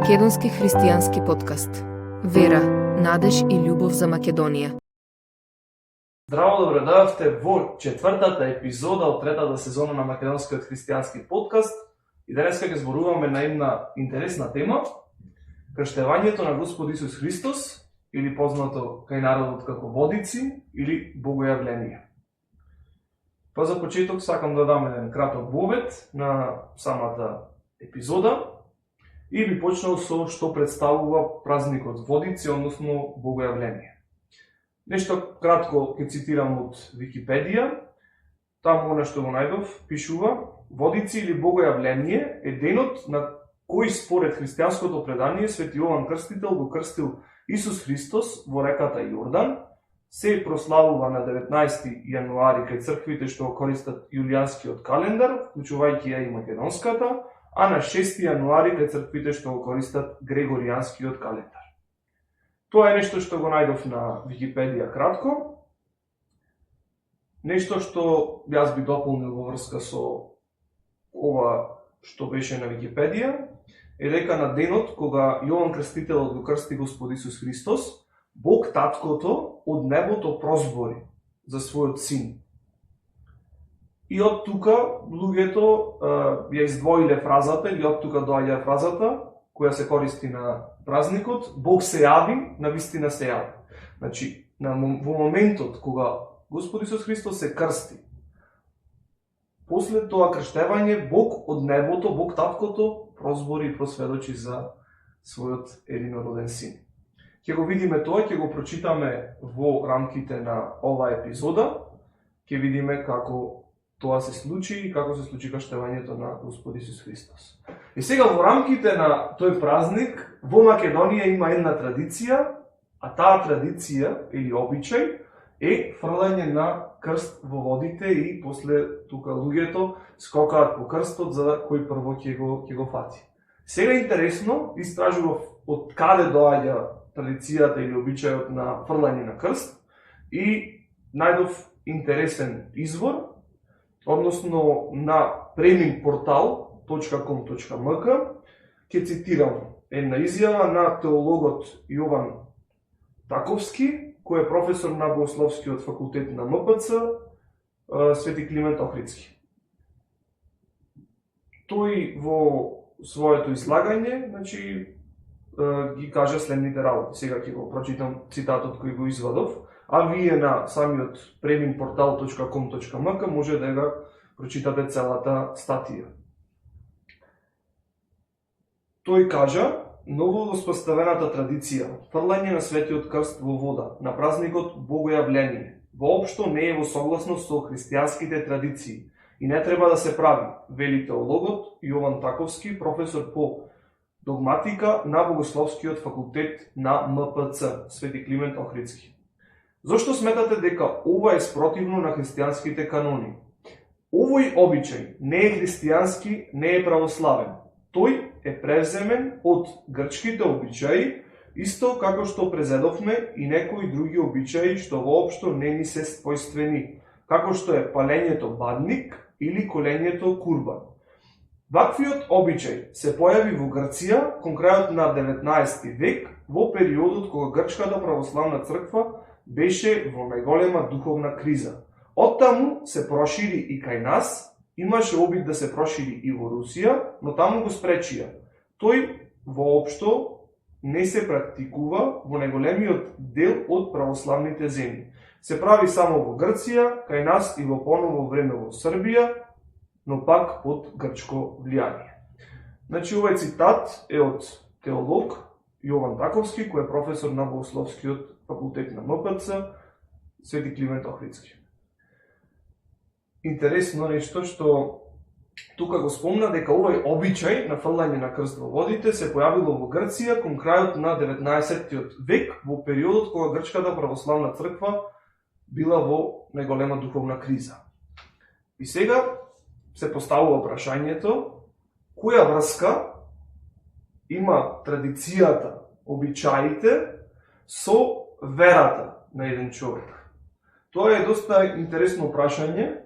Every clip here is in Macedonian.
Македонски христијански подкаст. Вера, надеж и љубов за Македонија. Здраво, добре дојавте во четвртата епизода од третата сезона на Македонскиот христијански подкаст. И денеска ќе зборуваме на една интересна тема: крштевањето на Господ Исус Христос, или познато кај народот како водици или богојавление. Па за почеток сакам да дам еден краток вовед на самата епизода и би почнал со што представува празникот водици, односно богојавление. Нешто кратко ќе цитирам од Википедија. Таму она што го најдов пишува: водици или богојавление е денот на кој според христијанското предание Свети Јован Крстител го крстил Исус Христос во реката Јордан. Се прославува на 19 јануари кај црквите што го користат јулијанскиот календар, вклучувајќи ја и македонската, а на 6 јануари кај црквите што го користат грегоријанскиот календар. Тоа е нешто што го најдов на Википедија кратко. Нешто што јас би дополнил во врска со ова што беше на Википедија е дека на денот кога Јован Крстителот го крсти Господ Исус Христос, Бог Таткото од небото прозбори за својот син. И од тука луѓето ја издвоиле фразата, или од тука доаѓа фразата која се користи на празникот: Бог се јави, навистина се јави. Значи, во моментот кога Господ Исус Христос се крсти, после тоа крштевање, Бог од небото, Бог Таткото прозбори и просведочи за својот единороден син. Ќе го видиме тоа, ќе го прочитаме во рамките на оваа епизода, ќе видиме како тоа се случи и како се случи крштевањето на Господ Исус Христос. И сега во рамките на тој празник во Македонија има една традиција, а таа традиција или обичај е фрлање на крст во водите и после тука луѓето скокаат по крстот за кој прво ќе го фати. Сега интересно истражував од каде доаѓа традицијата или обичајот на фрлање на крст и најдов интересен извор, односно на premingportal.com.mk. Ќе цитирам една изјава на теологот Јован Таковски, кој е професор на Богословскиот факултет на МПЦ Свети Климент Охридски. Тој во своето излагање, ги кажа следните работи. Сега ќе го прочитам цитатот кој го извадов, а вие на самиот premingportal.com.mk може да го прочитате целата статија. Тој кажа: ново воспоставената традиција, фрлање на светиот крст во вода на празникот богојавление, воопшто не е во согласност со христијанските традиции и не треба да се прави, вели теологот Јован Таковски, професор по догматика на Богословскиот факултет на МПЦ Свети Климент Охридски. Зошто сметате дека ова е спротивно на христијанските канони? Овој обичај не е христијански, не е православен. Тој е превземен од грчките обичаи, исто како што презедовме и некои други обичаи што воопшто не ни се својствени, како што е палењето бадник или колењето курбан. Ваквиот обичај се појави во Грција кон крајот на 19 век, во периодот кога Грчката православна црква беше во најголема духовна криза. Оттаму се прошири и кај нас. Имаше обид да се прошири и во Русија, но таму го спречија. Тој воопшто не се практикува во најголемиот дел од православните земји. Се прави само во Грција, кај нас и во поново време во Србија, но пак под грчко влијание. Значи, овој цитат е од теолог Јован Таковски, кој е професор на Богословскиот факултет на МПЦ Свети Климент Охридски. Интересно нешто што тука го спомна дека овој обичај на фрлање на крст во водите се појавило во Грција кон крајот на 19 век, во периодот кога Грчката православна црква била во најголема духовна криза. И сега се поставува прашањето: која врска има традицијата, обичаите со верата на еден човек? Тоа е доста интересно прашање,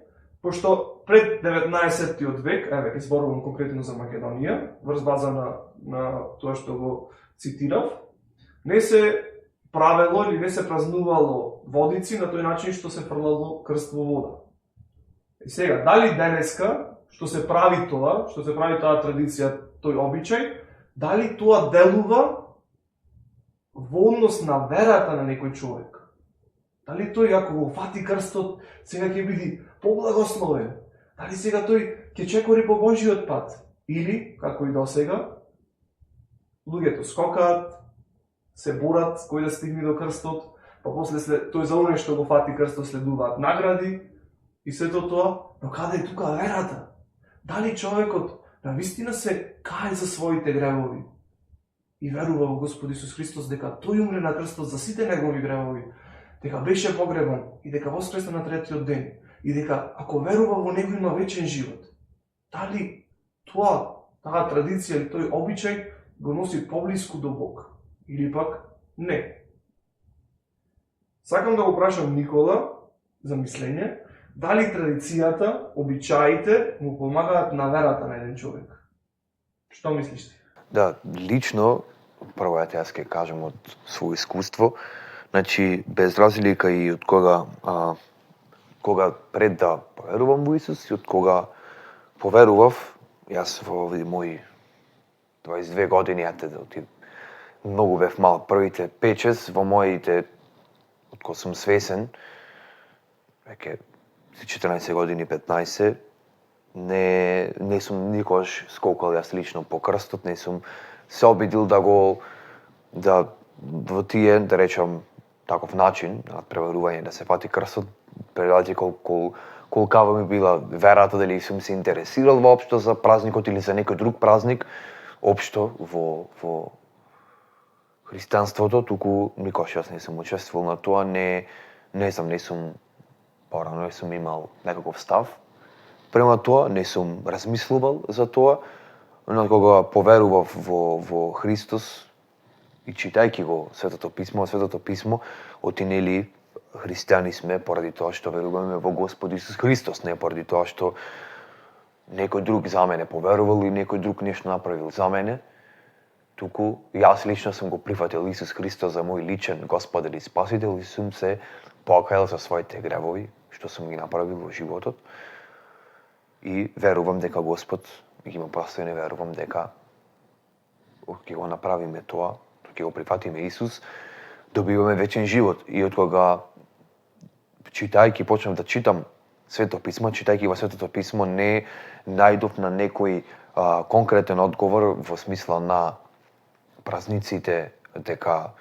пошто пред 19-тиот век, еве ќе зборувам конкретно за Македонија, врз база на тоа што го цитирав, не се правело или не се празнувало водици на тој начин што се фрлало крст во вода. И сега, дали денеска што се прави тоа традиција, тој обичај, дали тоа делува во однос на верата на некој човек? Дали тој, ако го фати крстот, сега ќе биде поблагословен? Дали сега тој ќе чекори по Божиот пат? Или, како и до сега, луѓето скокаат, се борат кој да стигне до крстот, па после тој за оној што го фати крстот следуваат награди и сето тоа, но каде е тука верата? Дали човекот навистина се кае за своите гревови и верува во Господ Исус Христос дека тој умре на крстот за сите негови гревови, дека беше погребан и дека воскресна на третиот ден и дека ако верува во него има вечен живот? Дали таа традиција или тој обичај го носи поблиску до Бог или пак не? Сакам да го прашам Никола за мислење, дали традицијата, обичаите му помагаат на верата на еден човек? Што мислиш ти? Да, лично, прво јас ќе кажам од своје искуство, значи без разлика и од кога пред да поверувам во Исус и од кога поверував, јас во овие мои 22 години, многу бев мал, првите 5-6 во моите, од кога сум свесен, веќе 14 години, 15, не сум никош скокал јас лично по крстот, не сум се обидил во тие, да речам, таков начин на преверување да се фати крстот, предалјте колкава ми била верата, дали сум се интересирал воопшто за празникот или за некој друг празник, општо во христијанството, туку никош јас не сум учествувал на тоа, не сум порано не сум имал некаков став према тоа, не сум размислувал за тоа, но кога поверував во Христос и читајќи го Светото Писмо, отинели христијани сме поради тоа што веруваме во Господ Исус Христос, не поради тоа што некој друг за мене поверувал и некој друг нешто направил за мене, туку јас лично сум го прифатил Исус Христос за мој личен Господар и Спасител и сум се покајал за своите гревови што сум ги направил во животот и верувам дека Господ ги има простено, верувам дека ќе го направиме тоа, ќе го прифатиме Исус, добиваме вечен живот. И од кога читајќи почнав да читам Свето Писмо, читајќи во Светото Писмо, не најдов на некој конкретен одговор во смисла на празниците, дека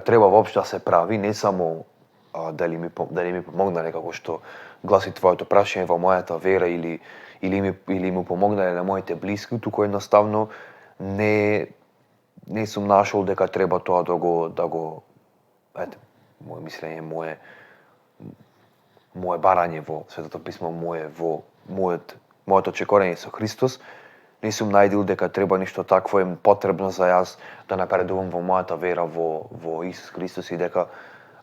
треба воопшто да се прави, не само дали ми помогнале како што гласи твоето прашање во мојата вера или ми помогнале на моите блиски, туку едноставно не сум нашол дека треба тоа да го моје мислење, моје барање во Светото Писмо, моето чекорење со Христос, не сум најдил дека треба нешто такво е потребно за јас да напредувам во мојата вера во Исус Христос и дека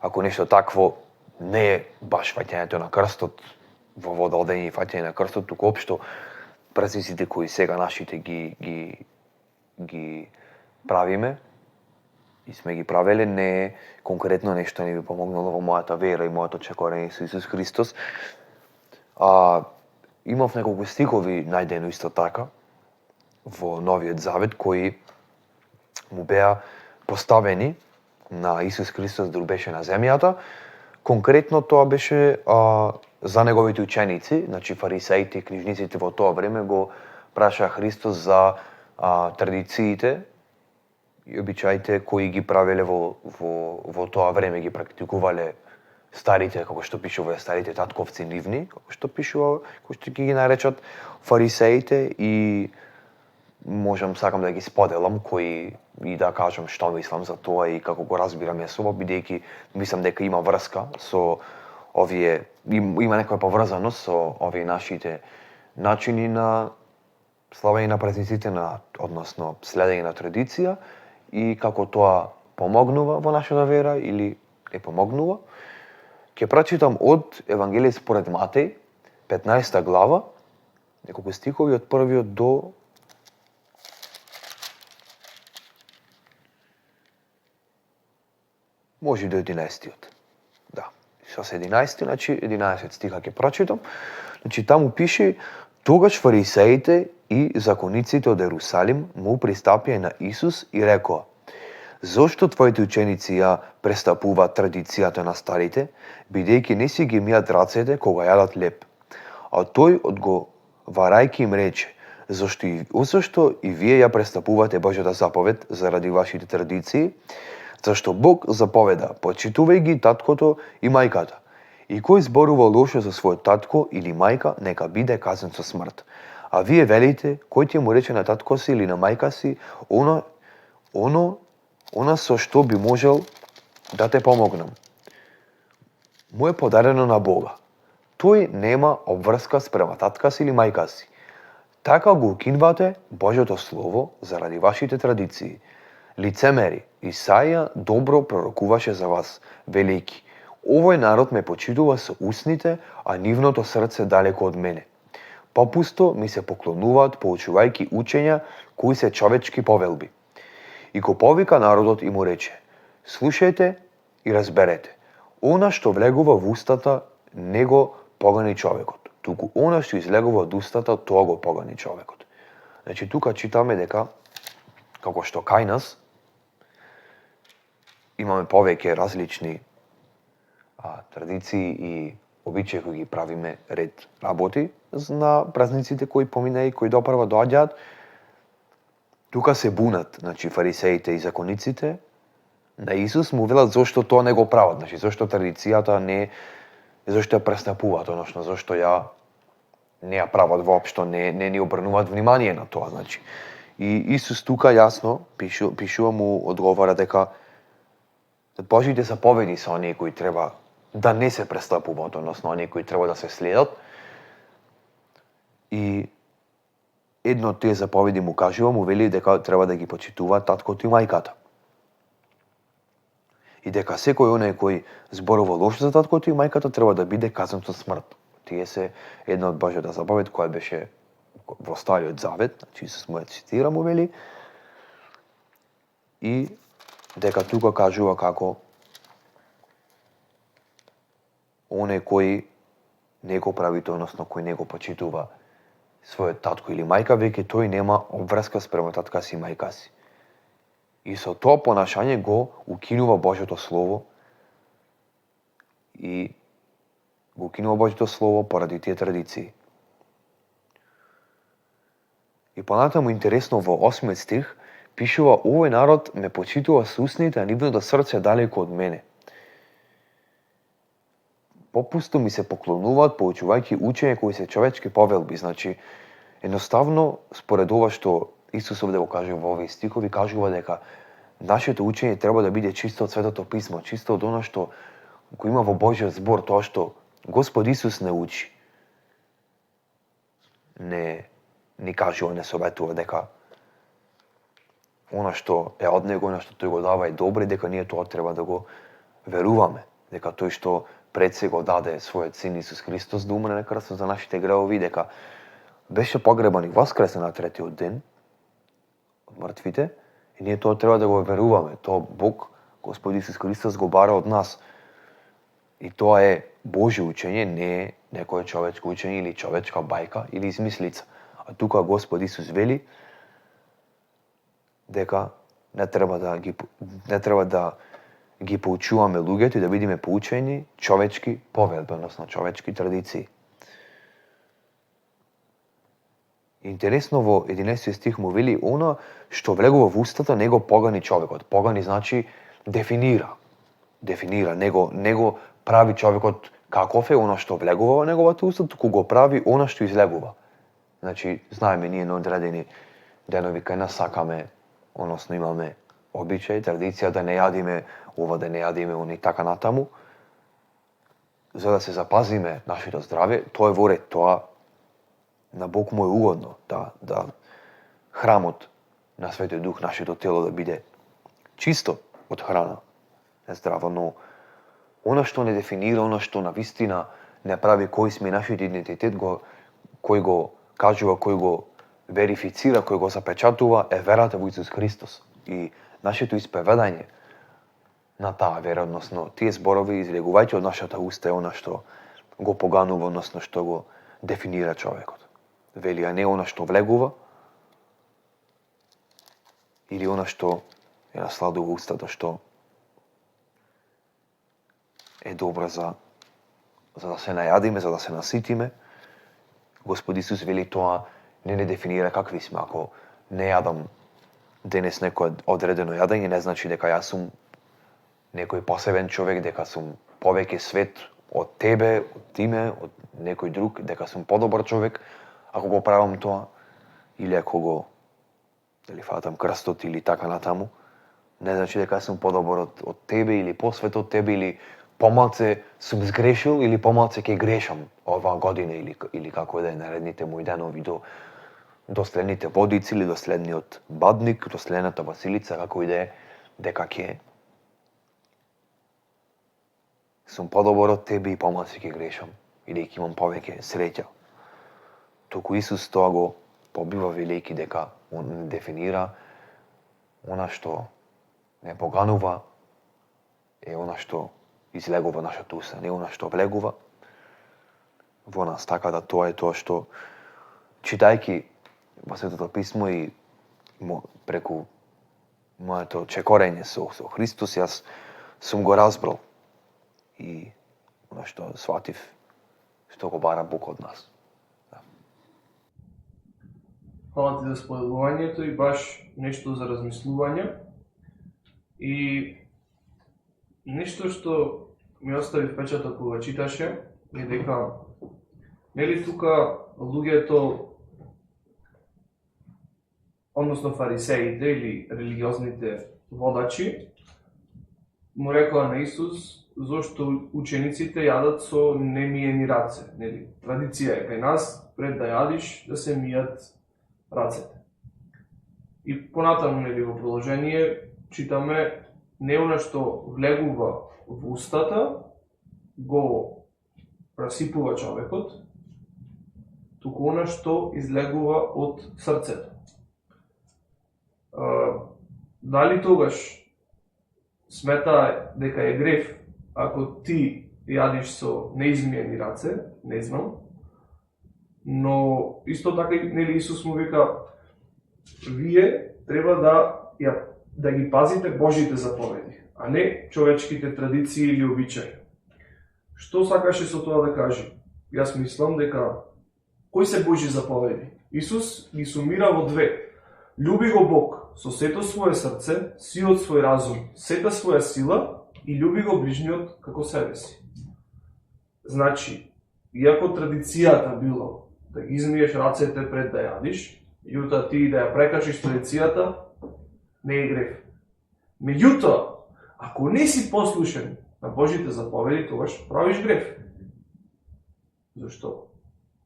ако нешто такво не е баш фаќањето на крстот, во вода одење и фаќање на крстот, туку општо празниците кои сега нашите ги правиме и сме ги правеле, не е конкретно нешто не би помогнало во мојата вера и моето чекорење со Исус Христос. Имав неколку стихови најдено исто така во Новиот Завет кои му беа поставени на Исус Христос док беше на земјата. Конкретно тоа беше за неговите ученици, значи фарисеите и книжниците во тоа време го праша Христос за традициите и обичаите кои ги правеле во тоа време, ги практикувале старите, како што пишува старите татковци нивни, како што пишува, кои што ги наречат фарисеите и сакам да ги споделам кои и да кажам што мислам за тоа и како го разбирам јас ова, бидејќи мислам дека има врска со овие, има некоја поврзаност со овие нашите начини на славење на празниците, односно следење на традиција и како тоа помогнува во нашата вера или не помогнува. Ќе прочитам од Евангелие според Матеј, 15 глава, неколку стихови од првиот до може и до 11-тиот. Да. Со 11, значи 11 стиха ќе прочитам. Значи таму пише: тогаш фарисеите и закониците од Ерусалим му пристапија на Исус и рекоа: зошто твоите ученици ја престапуваат традицијата на старите, бидејќи не си ги мијат рацете кога јадат леб? А тој одговарајќи им рече: зашто и вие ја престапувате Божјата заповед заради вашите традиции? Зашто Бог заповеда: почитувај ги таткото и мајката. И кој зборува лошо за својот татко или мајка, нека биде казнен со смрт. А вие велите: кој ќе му рече на татко си или на мајка си она со што би можел да те помогнам, му е подарено на Бога. Тој нема обврска спрема татка си или мајка си. Така го укинвате Божјото Слово заради вашите традиции. Лицемери, Исаија добро пророкуваше за вас, велики: овој народ ме почитува со устните, а нивното срце далеко од мене. Попусто ми се поклонуваат, поучувајќи учења кои се човечки повелби. И го повика народот и му рече: слушајте и разберете. Она што влегува во устата, не го погани човекот, туку она што излегува од устата, тоа го погани човекот. Значи тука читаме дека како што кај нас имаме повеќе различни традиции и обичаи кои ги правиме ред работи на празниците кои поминаи, кои допрва доаѓаат. Тука се бунат, значи фарисеите и закониците на Исус, му велат зошто тоа не го прават, значи зошто традицијата не, зошто ја престапуваат, односно зошто ја не ја прават воопшто, не ни обрнуваат внимание на тоа, значи. И Исус тука јасно пишува, му одговара дека Божите заповеди се оние кои треба да не се престапуваат, односно оние кои треба да се следат. И едно од тие заповеди му кажува, му вели дека треба да ги почитува таткото и мајката. И дека секој оној кој зборува лошо за таткото и мајката треба да биде казнен со смрт. Тие се една од Божјата заповед која беше во Стариот Завет, значи Исус му ја цитира, му вели, и дека тука кажува како оној кој не го прави тоа, односно кој не го почитува својот татко или мајка, веќе тој нема обврска спрема татка си и мајка си. И со тоа понашање го укинува Божјото Слово и го укинува Божјото Слово поради тие традиции. И понатаму интересно во 8 стих пишува: овој народ ме почитува со устните, а нивното срце далеко од мене. Попусто ми се поклонуваат, поучувајќи учења кои се човечки повелби. Значи, едноставно, според ова што Исус овде го кажува во овие стихови, кажува дека нашето учење треба да биде чисто од Светото Писмо, чисто од она што го има во Божјиот збор, тоа што Господ Исус не учи. Не ни кажува, не советува дека она што е од него, она што тој го дава е добро и дека ние тоа треба да го веруваме. Дека тој што пред се го даде својот син Исус Христос да умре на крстот за нашите гревови, дека беше погребан и воскресен на третиот ден од мртвите, и ние тоа треба да го веруваме. Тоа Бог, Господ Исус Христос го бара од нас. И тоа е Божјо учење, не е некое човечко учење или човечка бајка или измислица. А тука Господ Исус вели дека не треба да ги поучуваме луѓето и да бидеме поучени човечки повелби, односно човечки традиции. Интересно, во 11 стих му вели: она што влегува во устата не го погани човекот. Погани значи дефинира, не го прави човекот каков е она што влегува во неговата уста, туку го прави она што излегува. Значи, знаеме ние на одредени денови кај нас сакаме, односно имаме обичај, традиција да не јадиме ова, да не јадиме она и така натаму. За да се запазиме нашето здравје, тоа е во ред, тоа на Бог му е угодно, да храмот на Светиот Дух, нашето тело да биде чисто од храна, нездраво, но Оно што не дефинира, оно што на вистина не прави кој сме нашиот идентитет, кој го кажува, кој го верифицира, кој го запечатува, е верата во Исус Христос. И нашето исповедање на таа вера, односно тие зборови излегувајќи од нашата уста е она што го поганува, односно што го дефинира човекот. Вели, а не она што влегува или она што е насладува устата, што е добра за да се најадиме, за да се наситиме. Господ Исус вели тоа не дефинира какви сме. Ако не јадам денес некој одредено јадење, не значи дека јас сум некој посебен човек, дека сум повеќе свет од тебе, од тиме, од некој друг, дека сум подобар човек, ако го правам тоа, или ако го фатам крстот или така натаму, не значи дека сум подобар од тебе или посвет од тебе, или помалце сум сгрешил или помалце ќе грешам оваа година или како да е наредните мои денови до следните водици или до следниот бадник, до следната Василица, како и да е, дека ќе сум подобар од тебе и помалце ќе грешам или ќе имам повеќе среќа. Туку Исус тоа го побива велики дека он не дефинира, она што не поганува е она што излегува нашата уста, не она што влегува во нас. Така да тоа е тоа што, читајќи во Светото Писмо и преку моето чекорење со Христос, јас сум го разбрал и она што сватив, што го бара Бог од нас. Фала ти за споделувањето и баш нешто за размислување. И нешто што ми остави впечаток кога читаше е дека нели тука луѓето, односно фарисеите или религиозните водачи, му рекоа на Исус зошто учениците јадат со немиени раце. Нели, традиција е кај нас пред да јадиш да се мијат рацете. И понатаму, нели, во продолжение читаме не она што влегува во устата го расипува човекот, туку она што излегува од срцето. Дали тогаш смета дека е грев ако ти јадиш со неизмиени раце, не знам, но исто така нели Исус му вика вие треба да ги пазите Божите заповеди, а не човечките традиции или обичаи. Што сакаше со тоа да каже? Јас мислам дека кои се Божи заповеди? Исус ги сумира во две. Люби го Бог со сето свое срце, сиот свој разум, сета своја сила и люби го ближниот како себе си. Значи, иако традицијата било да ги измиеш рацете пред да јадиш, меѓутоа ти да ја прекачиш традицијата, не е грев. Меѓутоа, ако не си послушен на Божите заповеди, тогаш правиш грев. Зашто?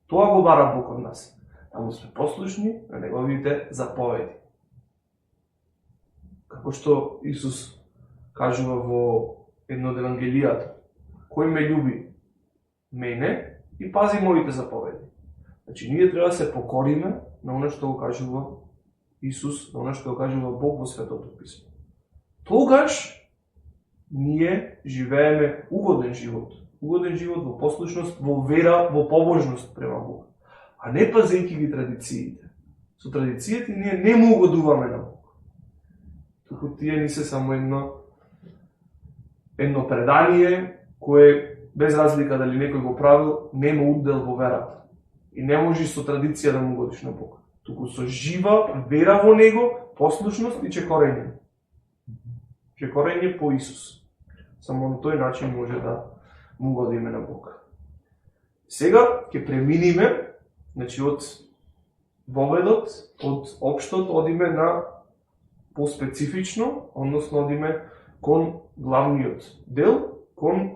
Тоа го бара Бог од нас. Да му сме послушни на неговите заповеди. Како што Исус кажува во едно од Евангелијата. Кој ме љуби? Мене и пази моите заповеди. Значи, ние треба да се покориме на оно што го кажува Исус, на оно што го кажува Бог во Светото Писмо. Тогаш ние живееме угоден живот. Угоден живот во послушност, во вера, во побожност према Бог. А не пазејќи ги традициите. Со традициите ние не му угодуваме на Бог. Туку тие ни се само едно предание кое без разлика дали некој го правил, нема удел во верата. И не можеш со традиција да му угодиш на Бог. Туку со жива вера во Него, послушност и чекорење. Чекорење по Исус. Само на тој начин може да му угодиме на Бог. Сега ќе преминиме, значи од воведот, од општот, одиме на поспецифично, односно одиме кон главниот дел, кон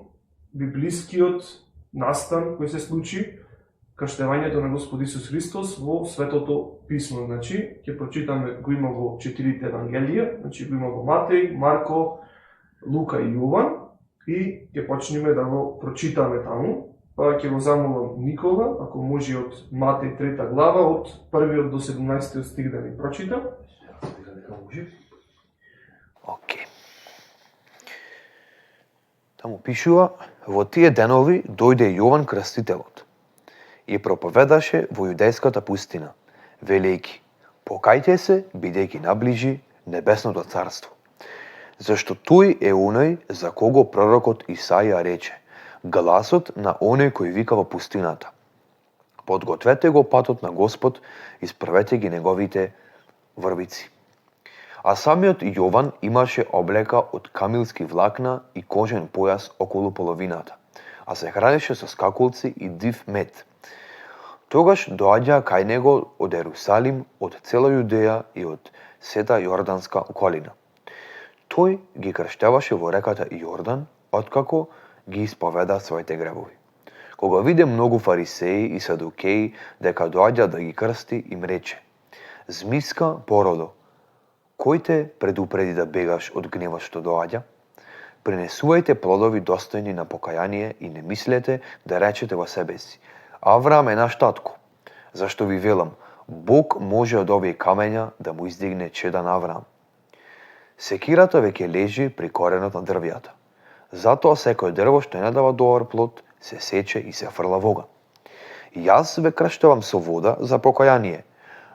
библискиот настан кој се случи крштевањето на Господ Исус Христос во Светото Писмо. Значи, ќе прочитаме, го има во 4 Евангелија, значи го има во Матеј, Марко, Лука и Јован. и ќе почнеме да го прочитаме таму. Па ќе го замолам Никола, ако може од Матеј 3 глава, од 1 до 17 стих да ни прочита. Океј. Таму пишува: во тие денови дојде Јован Крстителот и проповедаше во јудејската пустина, велејќи: покајте се, бидејќи наближи небесното царство. Зашто тој е оној за кого пророкот Исаја рече: гласот на оној кој вика во пустината: подгответе го патот на Господ, исправете ги неговите врвици. А самиот Јован имаше облека од камилски влакна и кожен појас околу половината, а се хранеше со скакулци и див мед. Тогаш доаѓа кај него од Ерусалим, од цела Јудеја и од сета Јорданска околина. Тој ги крштеваше во реката Јордан, откако ги исповеда своите гревови. Кога виде многу фарисеи и садукеи дека доаѓа да ги крсти, им рече: zmiска породо, кој те предупреди да бегаш од гневот што доаѓа? Принесувајте плодови достојни на покаяние и не мислете да речете во себе си: Авраам е наш татко. Зашто ви велам, Бог може од овие камења да му издигне чеда на Авраам. Секирата веќе лежи при коренот на дрвјата. Затоа секој дрво што не дава добар плод, се сече и се фрла во оган. Јас ве крштевам со вода за покаяние,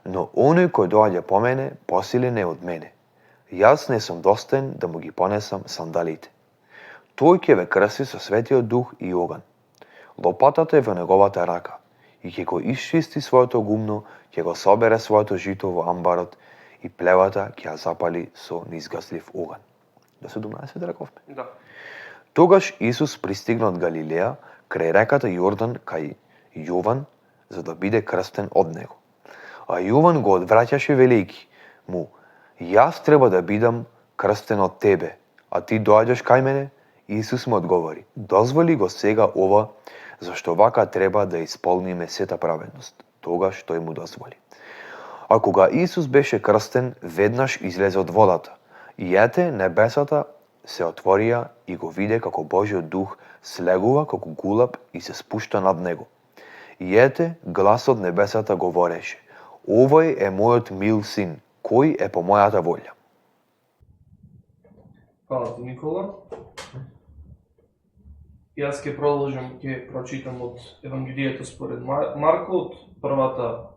но оној кој доаѓа по мене, посилен е од мене. Јас не сум достоен да му ги понесам сандалите. Тој ќе ве крсти со Светиот Дух и оган. Лопатата е во неговата рака и ќе го исчисти своето гумно, ќе го собере своето жито во амбарот и плевата ќе ја запали со неизгаслив оган. До 17 рековме. Да. Тогаш Исус пристигна од Галилеја крај реката Јордан кај Јован за да биде крстен од него. А Јован го одвраќаше велејќи му: јас треба да бидам крстен од тебе, а ти доаѓаш кај мене? Исус му одговори: дозволи го сега ова, зашто вака треба да исполниме сета праведност. Тогаш тој му дозволи. А кога Исус беше крстен, веднаш излезе од водата, и ете небесата се отворија и го виде како Божиот дух слегува како гулаб и се спушта над него. И ете глас од небесата говореше: овој е мојот мил син, кој е по мојата волја. Фала ти, Никола. Јас ќе продолжам, ќе прочитам од Евангелието според Марко, од првата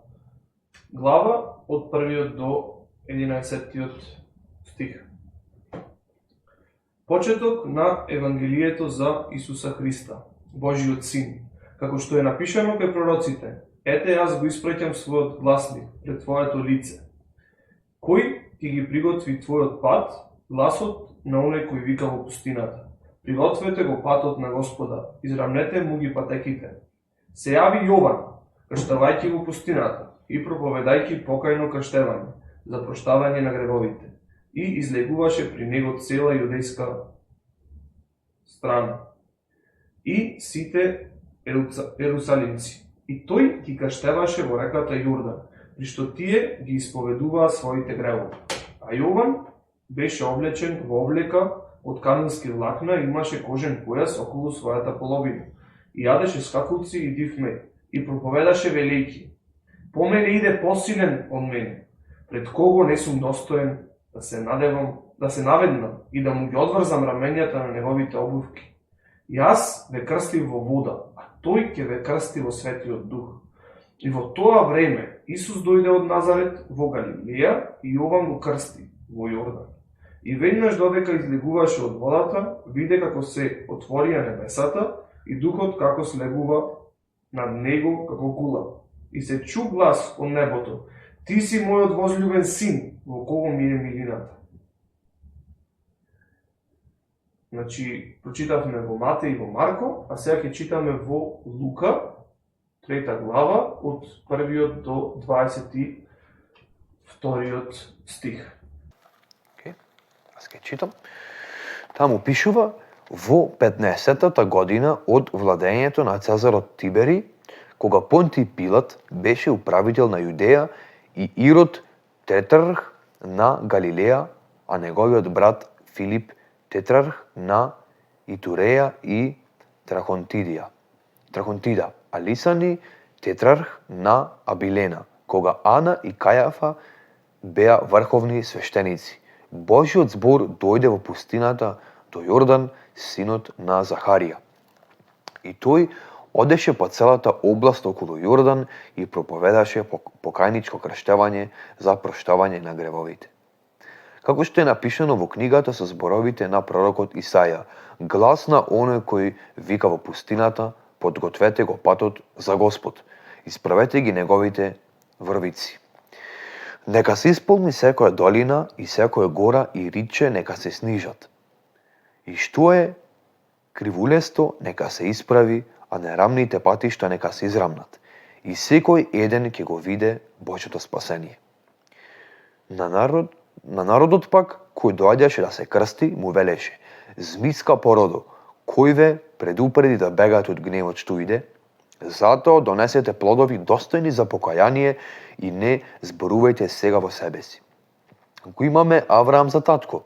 глава, од 1 до 11 стих. Почеток на Евангелието за Исуса Христа, Божиот Син, како што е напишано кај пророците: ете јас го испраќам својот гласник пред твоето лице, кој ќе ги приготви твојот пат, гласот на оној кој вика во пустината. Пригответе го патот на Господа, израмнете му ги патеките. Се јави Јован, крштавајќи во пустината и проповедајќи покајно крштевање за проштавање на гревовите, и излегуваше при него цела јудејска страна и сите ерусалимци. И тој ги крштеваше во реката Јордан, при што тие ги исповедуваа своите гревови. А Јован беше облечен во облека од камилски влакна и имаше кожен појас околу својата половина. И јадеше скакулци и див мед, и проповедаше велејќи: по мене иде посилен од мене, пред кого не сум достоен да се наведнам и да му ги одврзам раменјата на неговите обувки. Јас ве крстив во вода, а тој ќе ве крсти во Светиот Дух. И во тоа време Исус дојде од Назарет во Галилеја и Јован го крсти во Јордан. И веднаш додека излегуваше од водата, виде како се отворија небесата и Духот како слегува над него како гулаб. И се чу глас од небото: ти си мојот возљубен син, во кого ми е милината. Значи, прочитавме во Матеј и во Марко, а сега ќе читаме во Лука, 3 глава, од 1 до 22 стих. Аз ќе читам. Таму пишува: во 15-та година од владењето на Цезарот Тибери, кога Понтиј Пилат беше управител на Јудеја и Ирод тетрарх на Галилеја, а неговиот брат Филип тетрарх на и Туреја и Трахонтида, а Лисани тетрарх на Абилена, кога Ана и Кајафа беа врховни свештеници. Божиот збор дојде во пустината до Јордан, синот на Захарија. И тој одеше по целата област околу Јордан и проповедаше покајничко крштевање за проштавање на гревовите. Како што е напишано во книгата со зборовите на пророкот Исаја, глас на оној кој вика во пустината, подгответе го патот за Господ, исправете ги неговите врвици. Нека се исполни секоја долина и секоја гора и риче нека се снижат. И што е кривулесто нека се исправи, а нерамните патишта нека се израмнат. И секој еден ќе го виде Божјото спасение. На народот пак, кој доаѓаше да се крсти, му велеше: Змиска породо, кој ве предупреди да бегате од гневот што иде? Затоа донесете плодови достојни за покаяние и не зборувајте сега во себе си. Го имаме Авраам за татко,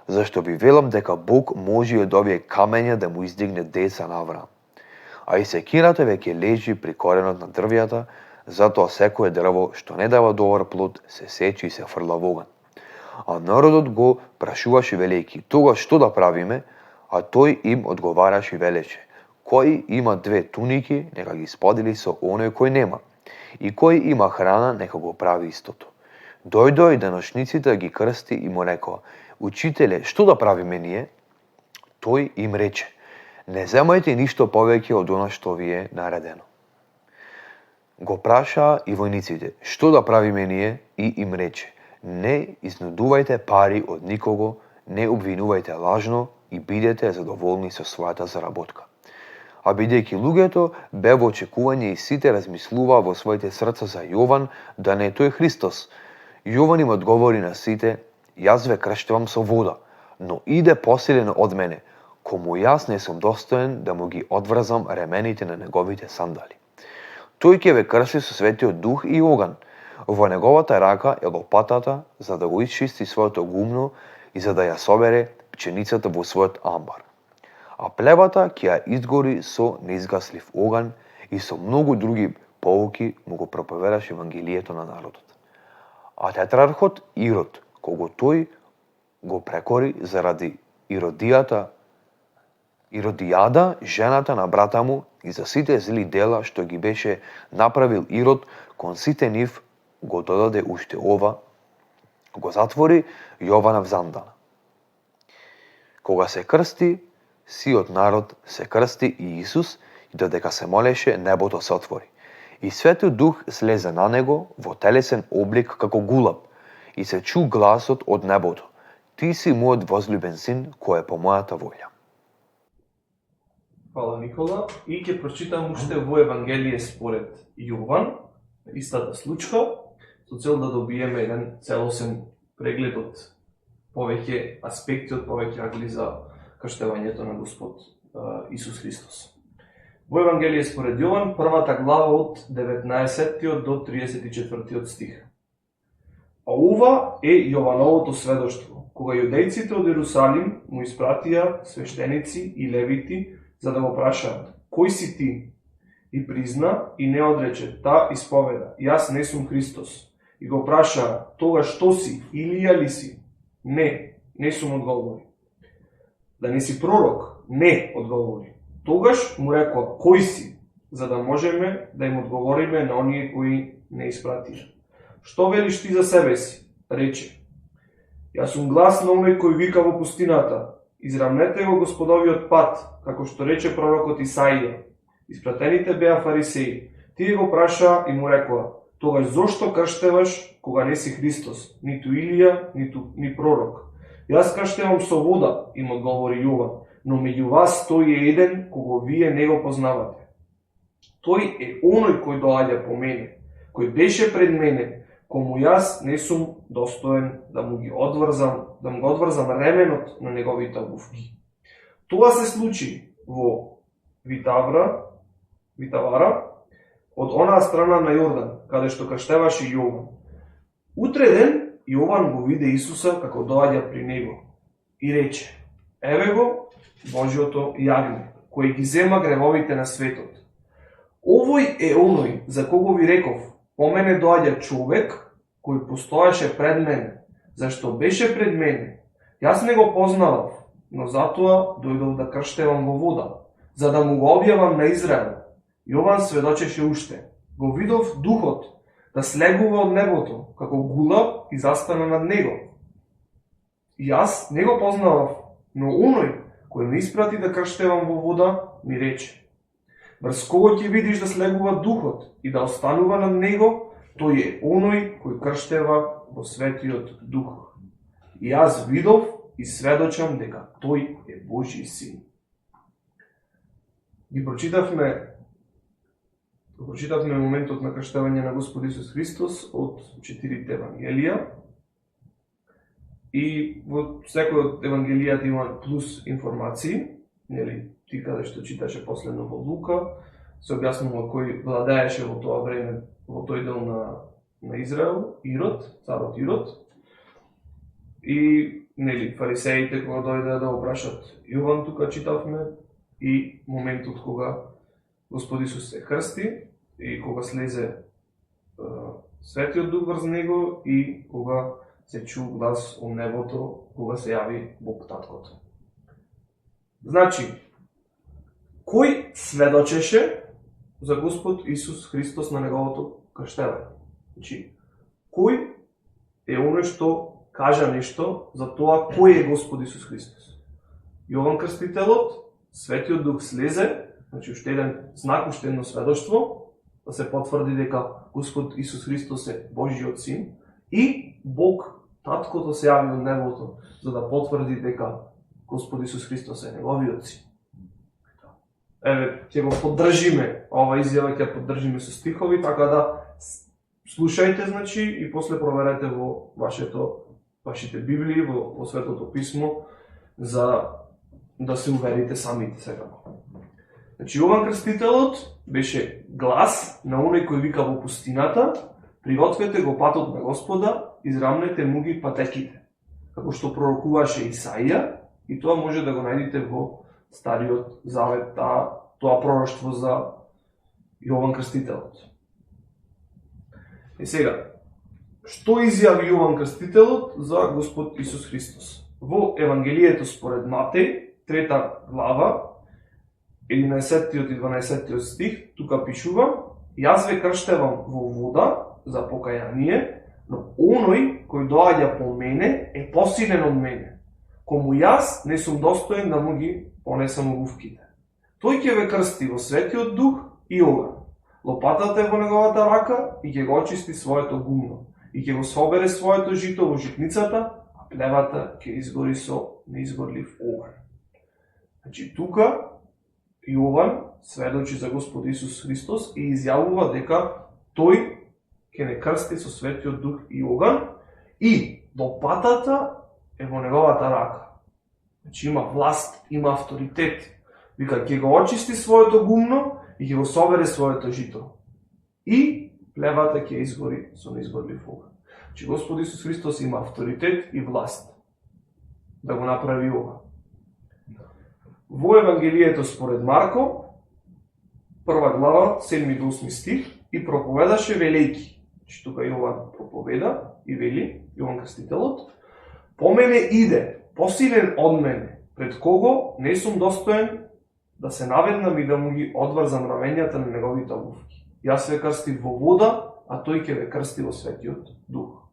зашто ви велам дека Бог може и од овие камења да му издигне деца на Авраам. А и секирата веќе лежи при коренот на дрвјата, затоа секое дрво што не дава добар плод се сечи и се фрла во оган. А народот го прашуваше велејќи: тогаш што да правиме? А тој им одговараше и велеше: кој има 2 туники, нека ги сподели со оној кој нема. И кој има храна, нека го прави истото. Дојдоа и деношниците да ги крсти и му рекоа: Учителе, што да правиме ние? Тој им рече: не земајте ништо повеќе од она што ви е наредено. Го прашаа и војниците: што да правиме ние? И им рече: не изнудувајте пари од никого, не обвинувајте лажно и бидете задоволни со својата заработка. А бидејќи луѓето бе во очекување и сите размислуваа во своите срца за Јован, да не е тој Христос, Јован им одговори на сите: јас ве крштевам со вода, но иде посилен од мене, кому јас не сум достоен да му ги одврзам ремените на неговите сандали. Тој ќе ве крсти со Светиот Дух и оган. Во неговата рака е лопатата за да го исчисти своето гумно и за да ја собере пченицата во својот амбар. А плевата ќе ја изгори со неизгаслив оган и со многу други поуки му го проповедаше Евангелието на народот. А тетрархот Ирод, кого тој го прекори заради Иродијада, жената на брата му, и за сите зли дела што ги беше направил Ирод кон сите нив, го додаде уште ова, го затвори Јована в Зандана. Кога се крсти, сиот народ се крсти и Исус, и додека се молеше, небото се отвори. И Светиот Дух слезе на него во телесен облик како гулаб, и се чу гласот од небото: Ти си мојот возлюбен син, кој е по мојата волја. Фала, Никола. И ќе прочитам уште во Евангелие според Јован, истата случка, со цел да добиеме еден целосен преглед од повеќе аспекти, од повеќе агли за крштевањето на Господ Исус Христос. Во Евангелие според Јован, првата глава од 19 до 34 стих. А ова е Јовановото сведоштво, кога јудејците од Иерусалим му испратија свештеници и левити за да го прашаат: кој си ти? И призна и не одрече, та исповеда: јас не сум Христос. И го прашаа: тогаш што си? Илија ли си? Не сум, одговори. Да не си пророк? Не, одговори. Тогаш му рекоа: кој си? За да можеме да им одговориме на оние кои не испратија. Што велиш ти за себе си? Рече: јас сум глас на оној кој вика во пустината: израмнете го Господовиот пат, како што рече пророкот Исаија. Испратените беа фарисеи. Тие го прашаа и му рекоа: тогаш зошто крштеваш кога не си Христос, ниту Илија, ни пророк? Јас крштевам со вода, им одговори Јован, но меѓу вас стои еден кого вие не го познавате. Тој е оној кој доаѓа по мене, кој беше пред мене, кому јас не сум достоен да му го одврзам ременот на неговите обувки. Тоа се случи во Витавара, од онаа страна на Јордан, каде што крштеваше Јован. Утреден Јован го виде Исуса како доаѓа при него и рече: еве го Божјото јагне, кој ги зема гревовите на светот. Овој е оној за кого ви реков, по мене доаѓа човек кој постоеше пред мене, зашто беше пред мене. Јас не го познавав, но затоа дојдов да крштевам во вода, за да му го објавам на Израел. Јован сведочеше уште. Го видов духот да слегува од небото, како гула и застана над него. Јас не го познавав, но оној кој ме испрати да крштевам во вода, ми рече: врз кого ќе видиш да слегува духот и да останува над него, тој е оној кој крштева во Светиот Дух. И јас видов и сведочам дека тој е Божји син. Ги прочитавме моментот на крштевање на Господ Исус Христос од 4 Евангелија. И во секој од Евангелијата има плюс информации, нели, ти каде што читаше последно во Лука, се објаснува кој владееше во тоа време во тој дел на Израел, Ирод, царот Ирод. И нели фарисеите кога дојдеа да го прашат Јован, тука читавме, и моментот кога Господ Исус се крсти и кога слезе Светиот Дух врз него и кога се чу глас од небото, кога се јави Бог Таткото. Значи, кој сведочеше за Господ Исус Христос на неговото крштевање? Значи, кој е оној што кажа нешто за тоа кој е Господ Исус Христос? Јован Крстителот, Светиот Дух слезе, значи уште еден знак, уште едно сведоштво, да се потврди дека Господ Исус Христос е Божјиот син, и Бог Таткото се јави од небото за да потврди дека Господ Исус Христос е неговиот син. Еве, ќе го поддржиме, ова изјава ќе поддржиме со стихови, така да слушајте, значи, и после проверете во вашите Библии, во Светото Писмо, за да се уверите самите секако. Значи, Јован Крстителот беше глас на оној кој вика во пустината: пригответе го патот на Господа, израмнете му ги патеките. Како што пророкуваше Исаија, и тоа може да го најдете во Стариот Завет, тоа пророштво за Јован Крстителот. И сега, што изјави Јован Крстителот за Господ Исус Христос? Во Евангелието според Матеј, 3 глава, 11 и 12 стих, тука пишува: јас ве крштевам во вода за покаяние, но оној кој доаѓа по мене е посилен од мене, кому јас не сум достоен да му ги понесам обувките. Тој ќе ве крсти во Светиот Дух и оган. Лопатата е во неговата рака и ќе го очисти своето гумно, и ќе го собере своето жито во житницата, а плевата ќе изгори со неизгорлив оган. Значи, тука Јован сведочи за Господ Исус Христос и изјавува дека тој ќе не крсти со Светиот Дух и оган, и лопатата е во неговата рака. Значи, има власт, има авторитет. Вика, ќе го очисти своето гумно и ќе го собере своето жито. И плевата ќе изгори со неизгорлив оган. Значи, Господ Исус Христос има авторитет и власт да го направи ова. Во Евангелието според Марко, 1 глава, 7 до 8 стих, и проповедаше велејки. Значи, тука Јован проповеда и вели, Јован Крстителот: по мене иде, посилен од мене, пред кого не сум достоен да се наведнам и да му ги одврзам рамењата на неговите обувки. Јас ве крстив во вода, а тој ќе ве крсти во Светиот Дух.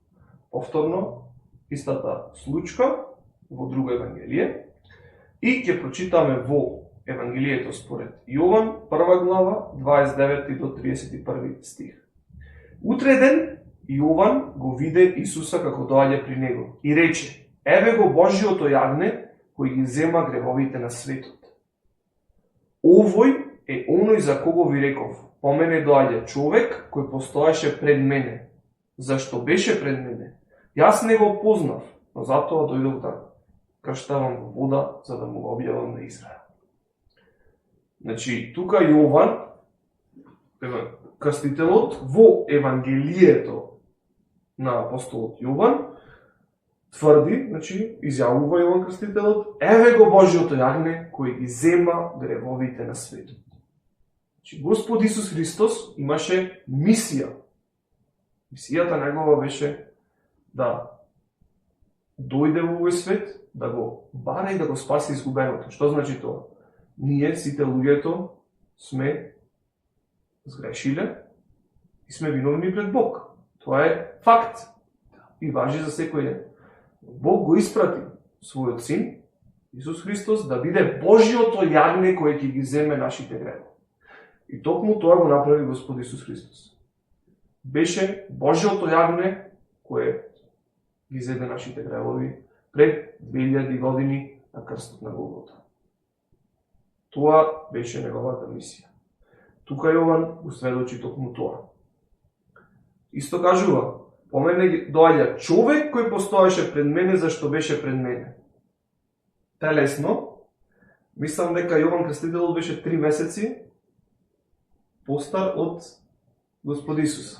Повторно, истата случка во друго Евангелие. И ќе прочитаме во Евангелието според Јован, 1 глава, 29 до 31 стих. Утреден Јован го виде Исуса како доаѓа при него и рече: еве го Божјото јагне кој ги зема гревовите на светот. Овој е оној за кого ви реков: по мене доаѓа човек кој постоеше пред мене. Зашто беше пред мене? Јас не го познав, но затоа дојдов да крштавам во вода, за да му го објавам на Израел. Значи, тука Јован, Крстителот, во Евангелието на апостолот Јован, тврди, значи, изјавува Јован Крстителот, еве го Божјото јагне кој ги зема гревовите на светот. Значи, Господ Исус Христос имаше мисија. Мисијата негова беше да дојде во овој свет, да го бара и да го спаси изгубеното. Што значи тоа? Ние, сите луѓето, сме сгрешиле и сме виновни пред Бог. Тоа е факт и важи за секој ден. Бог го испрати својот син, Исус Христос, да биде Божјото јагне кој ќе ги земе нашите гревови. И токму тоа го направи Господ Исус Христос. Беше Божјото јагне кое ги зеде нашите гревови пред 2000 години на крстот на Голгота. Тоа беше неговата мисија. Тука Јован го сведочи токму тоа. Исто кажува, по мене доаѓа човек кој постоеше пред мене зашто беше пред мене. Телесно, мислам дека Јован Крстителот беше 3 месеци постар од Господ Исус.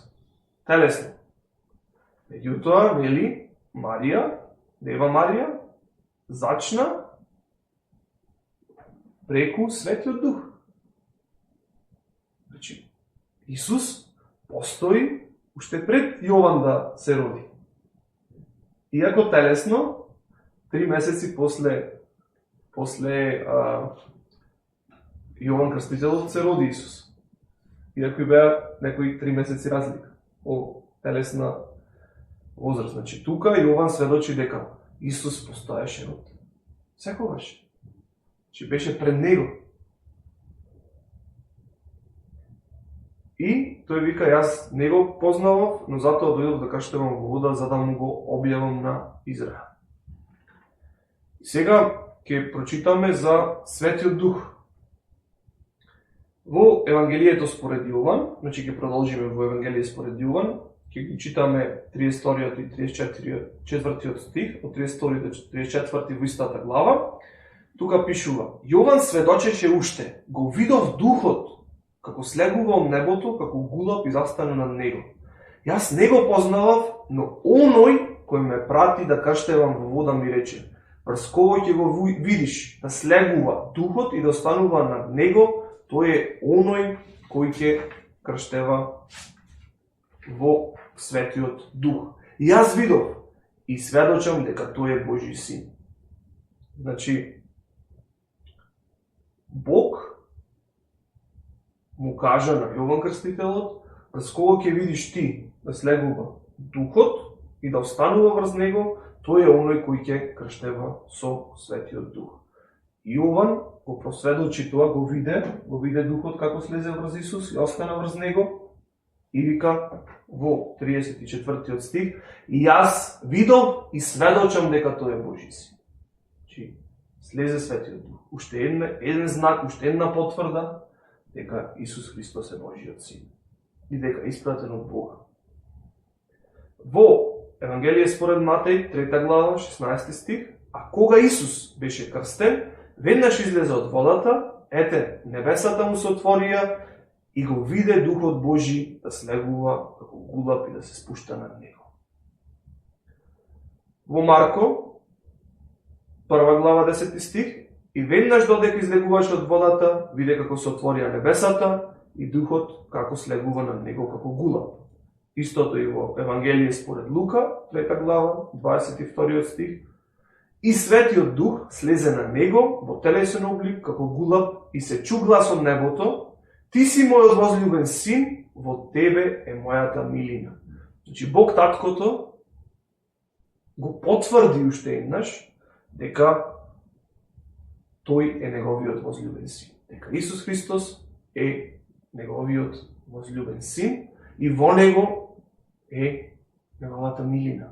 Телесно. Меѓутоа, вели, Марија, Дева Марија, зачна преку Светиот Дух. Значи, Исус постои уште пред Јован да се роди. Иако телесно, 3 месеци после Јован Крстителот се роди Исус. Иако и беа некои 3 месеци разлика о телесна возраст. Значи, тука Јован сведочи дека Исус постоеше од секогаш. Значи, беше пред него. И тој вика, јас не го познавав, но затоа дојдов да каштевам во вода, за да му го објавам на Израел. И сега ќе прочитаме за Светиот Дух. Во Евангелието според Јован, значи ќе продолжиме во Евангелие според Јован, ќе ги читаме 32 и 34 стих, од 32 до 34 во истата глава. Тука пишува: Јован сведочеше уште, го видов Духот, како слегува од небото, како гулаб и застана над него. Јас не го познавав, но оној кој ме прати да каштевам во вода ми рече: врз кој ќе го видиш да слегува Духот и да останува над него, тој е оној кој ќе крштева во Светиот Дух. И јас видов и сведочам дека тој е Божји син. Значи, Бог му кажа на Јован Крстителот, врз кого ќе видиш ти да слегува Духот и да останува врз него, тој е оној кој ќе крштева со Светиот Дух. Јован го просведочи тоа, го виде Духот како слезе врз Исус и остана врз него, и вика во 34 стих: и јас видов и сведочам дека тој е Божји син. Значи, слезе Светиот Дух. Уште еден знак, уште една потврда дека Исус Христос е Божјиот син и дека е испратен од Бога. Во Евангелие според Матеј, 3 глава, 16 стих: а кога Исус беше крстен, веднаш излезе од водата, ете, небесата му се отворија и го виде Духот Божи да слегува како гулаб и да се спушта над него. Во Марко, 1 глава, 10 стих: и веднаш додека излегуваше од водата, виде како се отворија небесата и Духот како слегува над него како гулаб. Истото и во Евангелие според Лука, 3 глава, 22 стих: и Светиот Дух слезе на него во телесен облик како гулаб и се чу глас од небото: ти си мојот возлюбен син, во тебе е мојата милина. Значи, Бог Таткото го потврди уште еднаш дека тој е неговиот возлюбен син. Дека Исус Христос е неговиот возлюбен син и во него е неговата милина.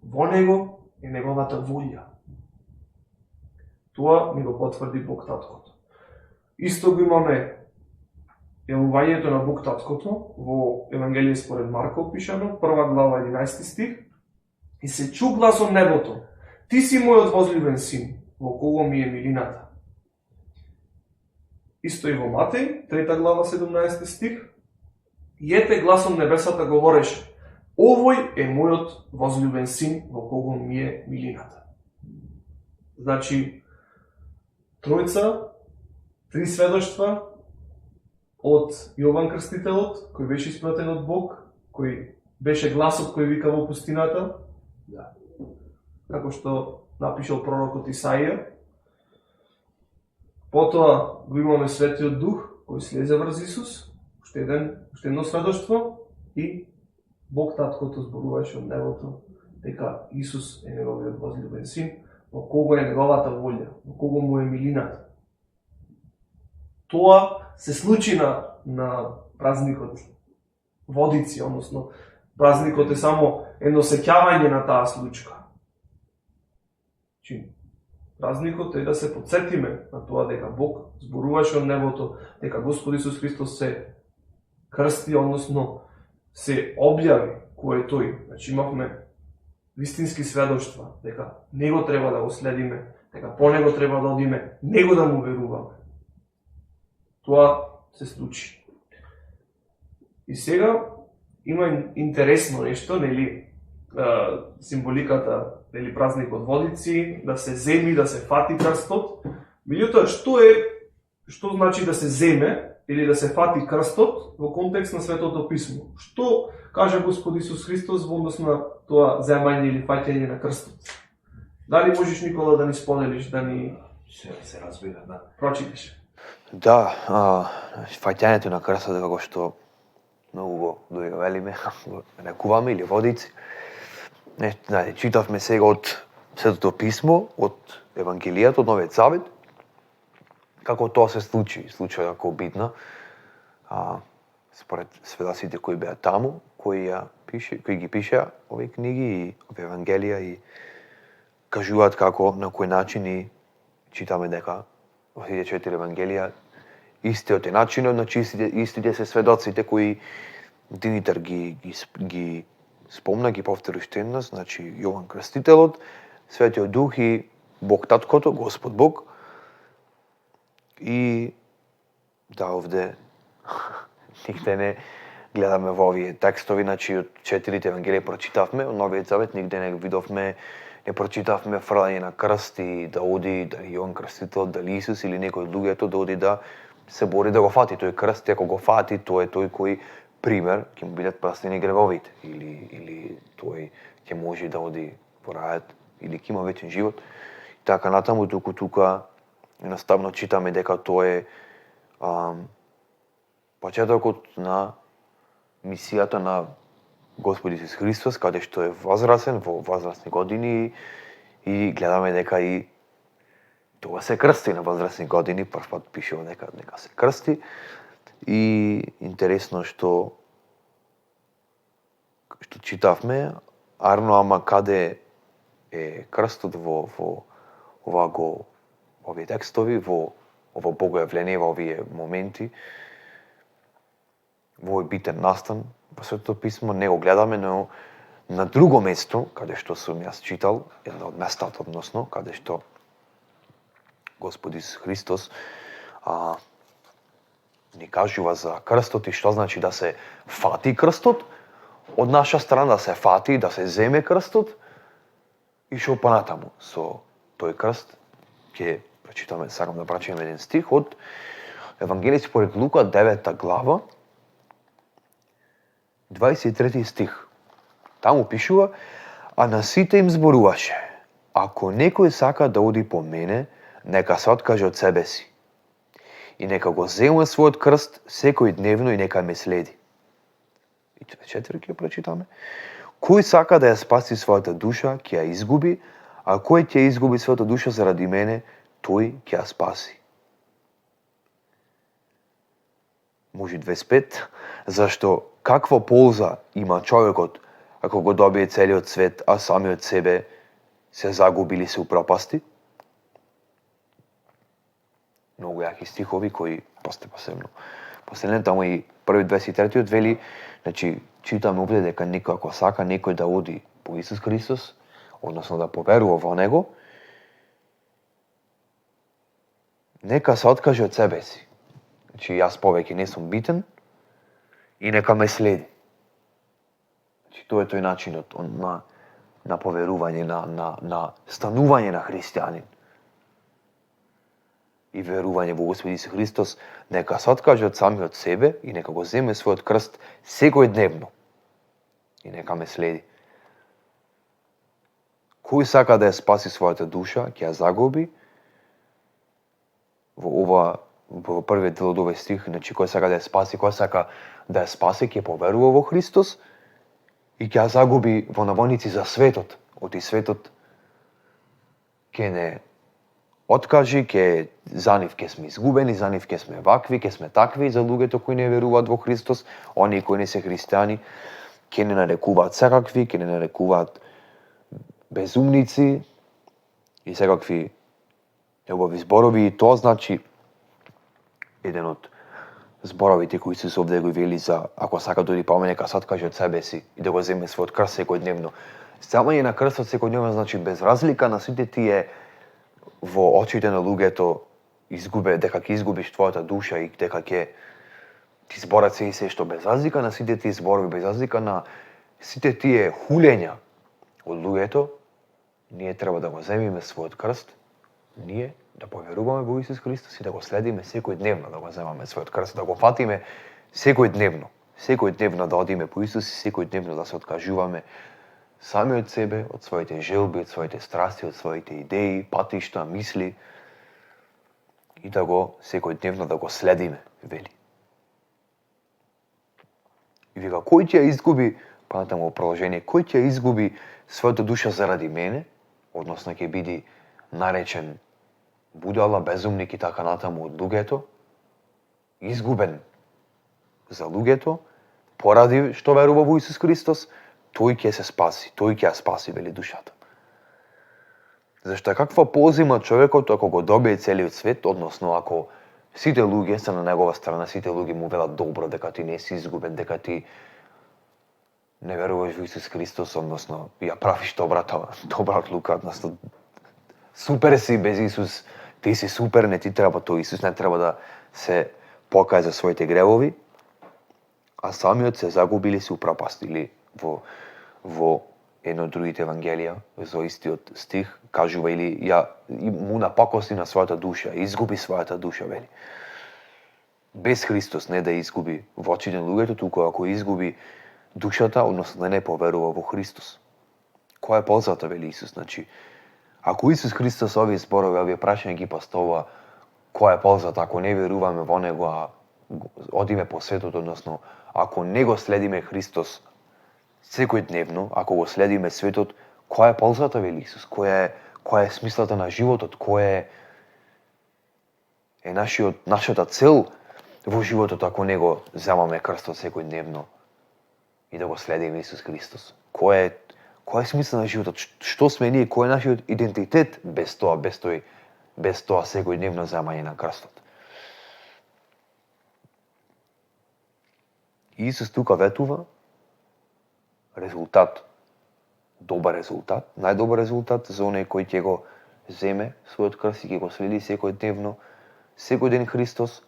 Во него е неговата волја. Тоа ми го потврди Бог Таткото. Исто го имаме јавувањето на Бог Таткото во Евангелие според Марко пишано, 1 глава, 11 стих: и се чу глас од небото: ти си мојот возлюбен син, во кого ми е милината. Исто и во Матеј, 3 глава, 17 стих: и ете глас од небесата говореше: Овој е мојот возлюбен син во кого ми е милината. Значи, тројца, три сведоштва од Јован Крстителот, кој беше испратен од Бог, кој беше гласот кој вика во пустината, како што напишал пророкот Исаија. Потоа го имаме Светиот Дух, кој слезе врз Исус, уште едно сведоштво, и Бог Таткото зборуваше од небото дека Исус е неговиот возлюбен син, во кого е неговата волја, во кого му е милината. Тоа се случи на празникот Водици, односно празникот е само едно сеќавање на таа случка. Празникот е да се потсетиме на тоа дека Бог зборуваше од небото, дека Господ Исус Христос се крсти, односно се објави кој е тој. Значи имавме вистински сведоштва дека него треба да го следиме, дека по него треба да одиме, него да му веруваме. Тоа се случи. И сега има интересно нешто, нели, символиката, нели, празникот Водици, да се земи, да се фати крстот. Меѓутоа, што значи да се земе или да се фати крстот во контекст на Светото Писмо? Што каже Господ Исус Христос во однос на тоа земање или фаќање на крстот? Дали можеш, Никола, да ни споделиш, да ни се разбира, да. прочиташ? Да, фаќањето на крстот, како што многу го дојавелиме, го рекуваме, или Водици. Читавме сега од Светото Писмо, од Евангелијата, од Новиот Завет, како тоа се случи, како битна, според сведоците кои беа таму, кои ги пишеа овие книги и овие Евангелија и кажуваат како на кој начин и читаме дека во сите 4 Евангелија истиот е начинот, значи истите се сведоците кои Димитар ги спомна, ги повтори уште еднаш, значи Јован Крстителот, Светиот Дух и Бог Таткото, Господ Бог. И да, овде нигде не гледаме во овие текстови, значи од 4 Евангелија прочитавме, од Новиот Завет нигде не видовме, не прочитавме фрлање на крст и да оди, дали Јован Крстител, дали Исус или некој од луѓето да оди да се бори да го фати тој крст, ако го фати, тој е тој кој пример ќе му бидат простени гревовите или тој ќе може да оди во рајот или ќе има вечен живот. И така натаму, тука едноставно читаме дека тоа е почетокот на мисијата на Господ Исус Христос, каде што е возрасен, во возрастни години, и гледаме дека и тоа се крсти на возрастни години, прв пат пишува дека се крсти. И интересно што читавме, арно, ама каде е крстот во овие текстови, во ово богојавление, во овие моменти, во овој битен настан во Светото Писмо, не го гледаме, но на друго место, каде што сум јас читал, едно од местата, односно, каде што Господ Исус Христос ни кажува за крстот и што значи да се фати крстот, од наша страна да се фати, да се земе крстот, и што понатаму со тој крст ќе прочитаме, сакам да прочитам еден стих од Евангелие според Лука, 9 глава, 23 стих. Таму пишува: а на сите им зборуваше: ако некој сака да оди по мене, нека се откаже од себе си и нека го земе својот крст секој дневно и нека ме следи. И 4 ќе прочитаме. Кој сака да ја спаси својата душа, ќе ја изгуби, а кој ќе изгуби својата душа заради мене, тој ќе ја спаси. Може 25, зашто каква полза има човекот ако го добие целиот свет, а самиот себе се загуби или се упропасти? Многу јаки стихови кои посебно. Последен таму и први 23-тиот вели, значи читаме овде дека ако сака некој да оди по Исус Христос, односно да поверува во него, нека се откаже од себе си. Значи јас повеќе не сум битен и нека ме следи. Тоа е тој начинот на поверување, на станување на христијанин. И верување во Господ Исус Христос, нека се откаже од самиот себе и нека го земе својот крст секојдневно. И нека ме следи. Кој сака да ја спаси својата душа, ќе ја загуби. Во првиот дел од овој стих, значи кој сака да ја спаси, ќе поверува во Христос и ќе ја загуби во наводници за светот. Оти светот ќе не откажи, за нив ќе сме изгубени, за нив ќе сме вакви, ќе сме такви, за луѓето кои не веруваат во Христос, оние кои не се христијани, ќе не нарекуваат секакви, ќе не нарекуваат безумници и секакви негови зборови. И тоа значи еден од зборовите кои Исус овде го вели за ако сака да помине, нека се откаже од себе си и да го земе својот крст секојдневно. Земање на крстот секојдневно значи без разлика на сите тие во очите на луѓето дека ќе изгубиш твојата душа и дека ќе ти зборат се и се што, без разлика на сите тие зборови, без разлика на сите тие хулења од луѓето, ние треба да го земиме својот крст, ние да поверуваме во Исус Христос и да го следиме секојдневно, да го земаме својот крст, да го фатиме секојдневно да одиме по Исус и секојдневно да се откажуваме сами од себе, од своите желби, од своите страсти, од своите идеи, патишта, мисли и да го секојдневно да го следиме, вели. И вика, кој ќе ја изгуби, понатаму во продолжение, кој ќе ја изгуби својата душа заради мене, односно ќе биде наречен будала, безумник и така натаму од луѓето, изгубен за луѓето, поради што верува во Исус Христос, тој ќе се спаси, тој ќе ја спаси, вели, душата. Зашто каква полза има човекот ако го добие целиот свет, односно ако сите луѓе се на негова страна, сите луѓе му велат добро, дека ти не си изгубен, дека ти не веруваш во Исус Христос, односно ја правиш добра одлука, односно супер си без Исус, ти си супер, не ти треба тој Исус, не треба да се покаја за своите гревови, а самиот се загубили, се упропастили во едно од другите евангелија, за истиот стих, кажува или му напакости на својата душа, изгуби својата душа, вели. Без Христос не да изгуби во очите на луѓето, туку ако изгуби душата, односно да не поверува во Христос. Која е ползата, вели Исус? Значи, ако Исус Христос овие зборови, овие прашања ги поставува, која е ползата ако не веруваме во Него, а одиме по светот, односно ако не го следиме Христос секојдневно, ако го следиме светот, која е ползата, вели Исус? Која е смислата на животот? Која е нашата цел во животот ако не го земаме крстот секојдневно и да го следиме Исус Христос? Кој е смисла на животот? Што сме ние? Кој е нашиот идентитет без тоа секојдневно земање на крстот? Исус тука ветува резултат, добар резултат, најдобар резултат за оној кој ќе го земе својот крст и ќе го следи секојдневно, секој ден Христос,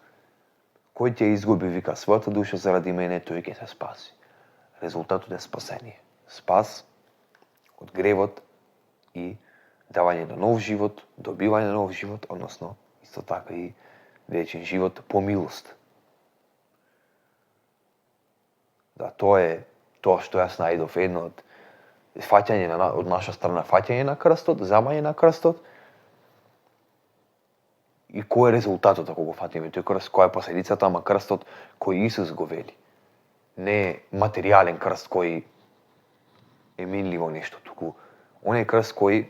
кој ќе изгуби, вика, својата душа заради мене, тој ќе се спаси. Резултатот е спасение. Спас од гревот и давање на нов живот, добивање на нов живот, односно исто така и вечен живот по милост. Да, тоа е тоа што јас најдов, едно од фаќање од наша страна, фаќање на крстот, замање на крстот, и кој е резултатот ако го фатиме тој крст, која е последицата, ама крстот кој Исус го вели. Не материјален крст кој е минливо нешто, туку оној крст кој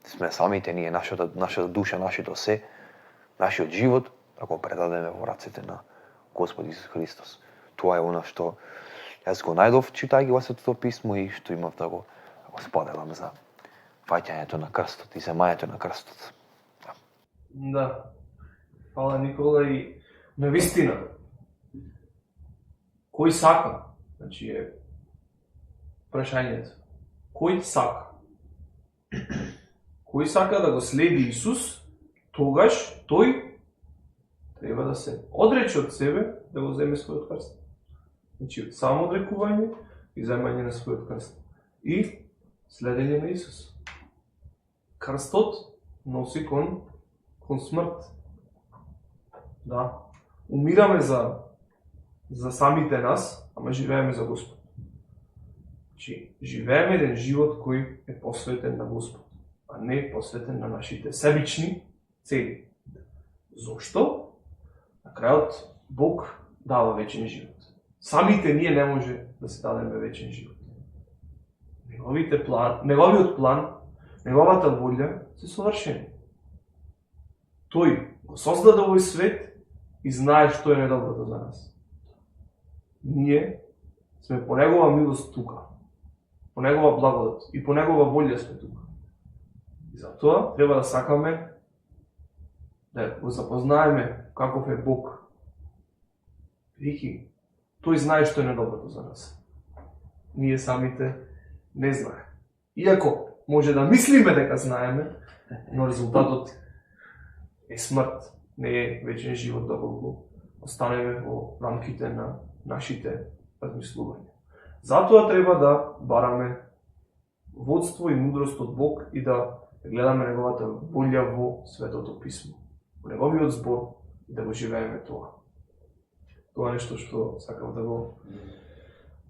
сме самите ние, нашата душа, нашето се, нашиот живот, да го предадеме во рацете на Господ Исус Христос. Тоа е она што јас го најдов читајќи во Светото писмо и што имав да го споделам за фаќањето на крстот и земањето на крстот. Да. Фала, Никола, и навистина. Кој сака? Значи е прашањето. Кој сака? Кој сака да го следи Исус, тогаш тој треба да се одрече од себе, да го земе својот крст. Значи, од само одрекување, и земање на својот крст. И следење на Исус. Крстот носи кон смрт. Да. Умираме за самите нас, ама живееме за Господ. Значи, живееме еден живот кој е посветен на Господ, а не посветен на нашите себични цели. Зошто? На крајот Бог дава вечен живот. Самите ние не може да се дадеме вечен живот. Неговиот план, неговата волја се совршени. Тој го создаде овој свет и знае што е најдоброто за нас. Ние сме по негова милост тука, по негова благодат и по негова волја сме тука. И затоа треба да сакаме да го запознаеме каков е Бог. Вики, тој знае што е најдоброто за нас. Ние самите не знаеме. Иако може да мислиме дека знаеме, но резултатот е смрт, не е вечен живот доколку останеме во рамките на нашите размислувања. Затоа треба да бараме водство и мудрост од Бог и да гледаме неговата волја во Светото Писмо, во неговиот збор и да го живееме тоа. Тоа е нешто што сакам да го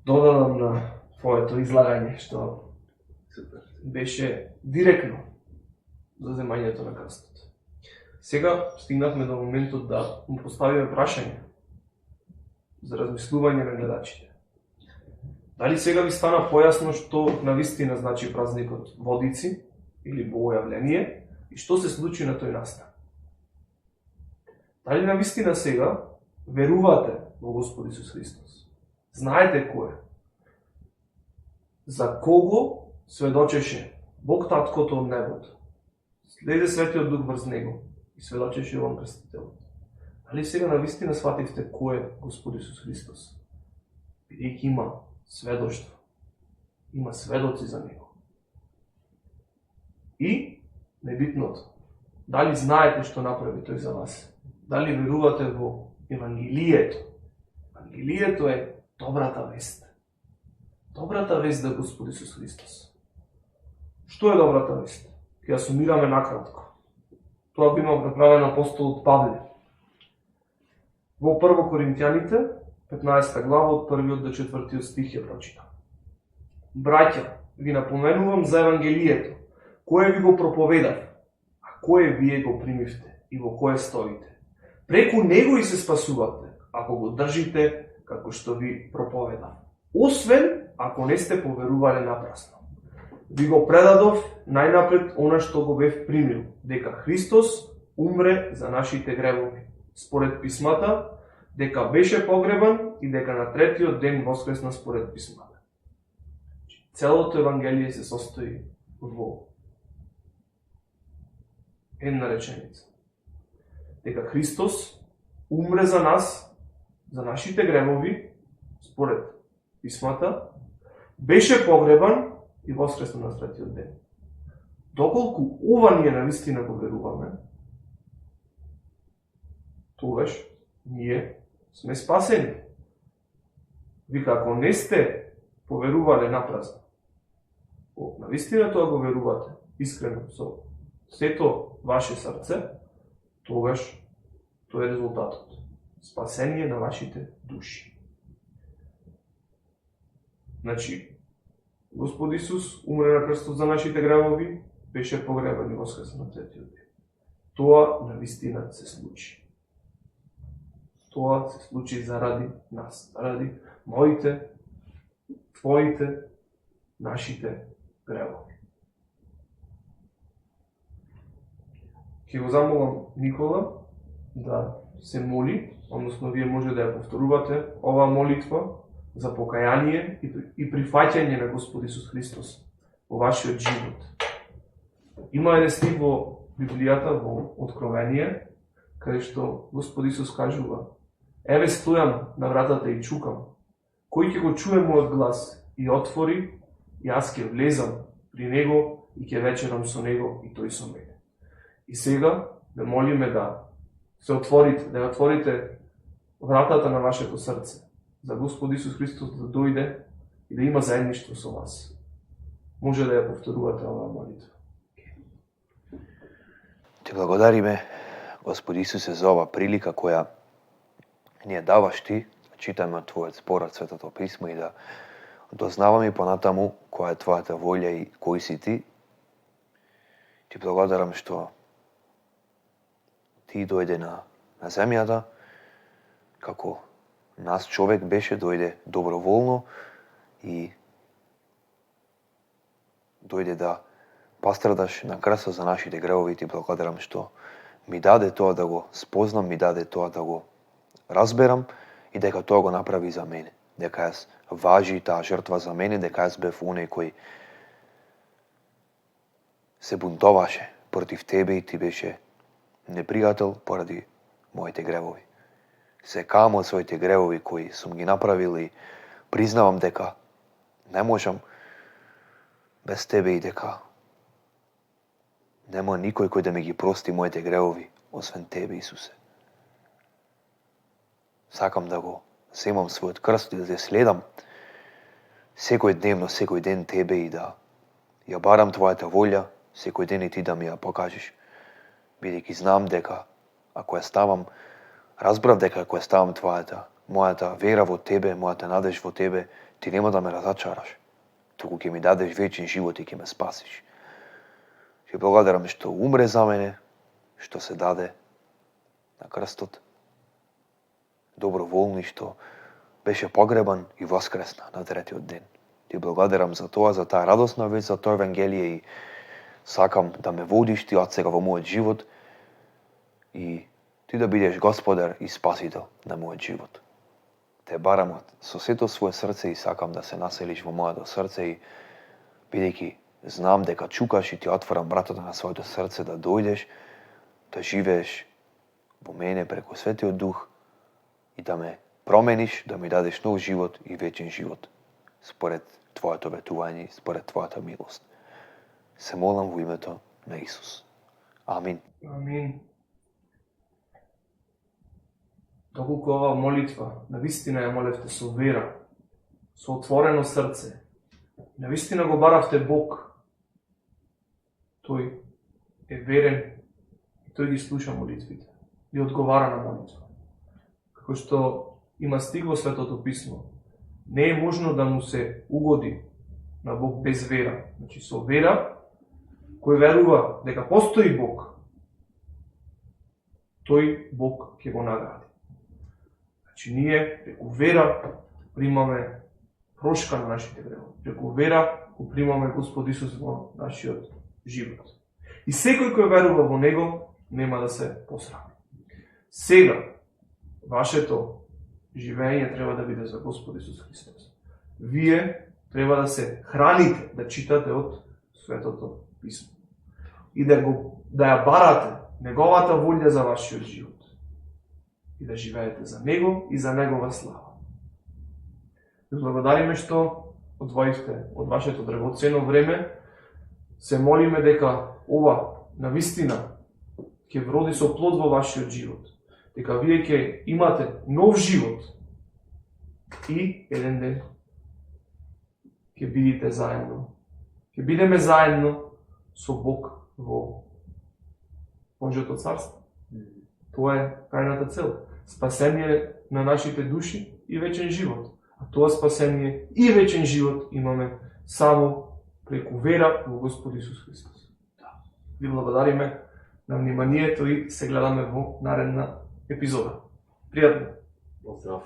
додадам на твоето излагање, што беше директно за земањето на крстот. Сега стигнавме до моментот да му поставиме прашање за размислување на гледачите. Дали сега ви стана појасно што навистина значи празникот Водици или Богојавление и што се случи на тој настан? Дали навистина сега верувате во Господ Исус Христос? Знаете кој е? За кого сведочеше Бог Таткото од небото? Слезе Светиот Дух врз него и сведочеше Јован Крстителот. Дали сега навистина свативте кој е Господ Исус Христос? Бидејќи има сведоштво, има сведоци за него. И небитното, дали знаете што направи тој за вас? Дали верувате во Евангелието? Евангелието е добрата вест. Добрата вест за Господ Исус Христос. Што е добрата вест? Ќе ја сумираме накратко. Тоа би имал направен апостолот Павле. Во 1 Коринтијаните, 15 глава, од 1 до 4 стих ја прочитам. Браќа, ви напоменувам за Евангелието, кое ви го проповедав, а кое вие го примивте и во кое стоите. Преку него и се спасувате, ако го држите како што ви проповедав. Освен ако не сте поверувале напрасно. Ви го предадов најнапред она што го бев примил, дека Христос умре за нашите гревови, според писмата, дека беше погребан и дека на третиот ден воскресна според писмата. Целото Евангелие се состои во една реченица. Дека Христос умре за нас, за нашите гревови, според писмата, беше погребан и воскресна на третиот ден. Доколку ова ние навистина го веруваме, тогаш ние сме спасени. Вика, ако не сте поверувале напразно, навистина тоа го верувате, искрено, со сето ваше срце, тогаш тоа е резултатот. Спасение на вашите души. Значи, Господ Исус умре на крстот за нашите гревови, беше погребан и воскресен на третиот ден. Тоа навистина се случи. Тоа се случи заради нас, заради моите, твоите, нашите гревови. Ќе го замолам Никола да се моли, односно вие може да ја повторувате оваа молитва за покаяние и прифаќање на Господ Исус Христос во вашиот живот. Има еден стих во Библијата, во Откровение, каде што Господ Исус кажува: еве стојам на вратата и чукам. Кој ќе го чуе мојот глас и отвори, јас ќе влезам при него и ќе вечерам со него и тој со мене. И сега да молиме да се отворите, да отворите вратата на вашето срце, за Господ Исус Христос да дојде и да има заедништво со вас. Може да ја повторувате оваа молитва. Ти благодариме, Господи Исусе, за ова прилика која ни ја даваш Ти, да читаме од Твојот збор, од Светото Писмо и да дознаваме и понатаму која е Твојата волја и кој си Ти. Ти благодарам што Ти дојде на земјата, како нас човек беше, дојде доброволно и дојде да пострадаш на крстот за нашите гревови. Ти благодарам што ми даде тоа да го спознам, ми даде тоа да го разберам и дека тоа го направи за мене. Дека јас важи таа жртва за мене, дека јас бев оној кој се бунтоваше против Тебе и Ти беше непријател поради моите гревови. Се каам од своите гревови кои сум ги направил и признавам дека не можам без Тебе и дека нема никој кој да ми ги прости моите гревови, освен Тебе, Исусе. Сакам да го земам својот крст и да те следам секој дневно, секој ден Тебе и да ја барам Твојата волја, секој ден и Ти да ми ја покажеш, бидејќи знам дека ако ја ставам, разбрав дека ако ја ставам мојата вера во Тебе, мојата надеж во Тебе, Ти нема да ме разочараш, туку ќе ми дадеш вечен живот и ќе ме спасиш. Ти благодарам што умре за мене, што се даде на крстот, доброволно и што беше погребан и воскресна на третиот ден. Ти благодарам за тоа, за таа радосна вест, за тоа Евангелие и сакам да ме водиш Ти од сега во мојот живот и Ти да бидеш Господар и Спасител на мојот живот. Те барам со сето своје срце и сакам да се населиш во моето срце и бидејќи знам дека чукаш и Ти отворам вратата на своето срце да дојдеш, да живееш во мене преку Светиот Дух и да ме промениш, да ми дадеш нов живот и вечен живот, според Твоето ветување, според Твојата милост. Се молам во името на Исус. Амин. Амин. Доколку ова молитва, навистина ја молевте со вера, со отворено срце, навистина го баравте Бог, Тој е верен и Тој ги слуша молитвите и одговара на молитва. Како што има стиг во Светото Писмо, не е можно да му се угоди на Бог без вера. Значи со вера, кој верува дека постои Бог, тој Бог ќе го награди. Значи ние преку вера примаме прошка на нашите гревови. Преку вера го примаме Господ Исус во нашиот живот. И секој кој верува во Него нема да се посрами. Сега вашето живење треба да биде за Господ Исус Христос. Вие треба да се храните, да читате од Светото Писмо. И да ја барате Неговата волја за вашиот живот. И да живеете за Него и за Негова слава. Ви благодариме што одвоивте од вашето драгоцено време. Се молиме дека ова навистина ќе вроди со плод во вашиот живот. Дека вие ќе имате нов живот и еден ден ќе бидите заедно. Ќе бидеме заедно со Бог во Божјото царство. Тоа е крајната цел. Спасение на нашите души и вечен живот. А тоа спасение и вечен живот имаме само преку вера во Господ Исус Христос. Ви благодариме на вниманието и се гледаме во наредна епизода. Пријатно! Поздрав!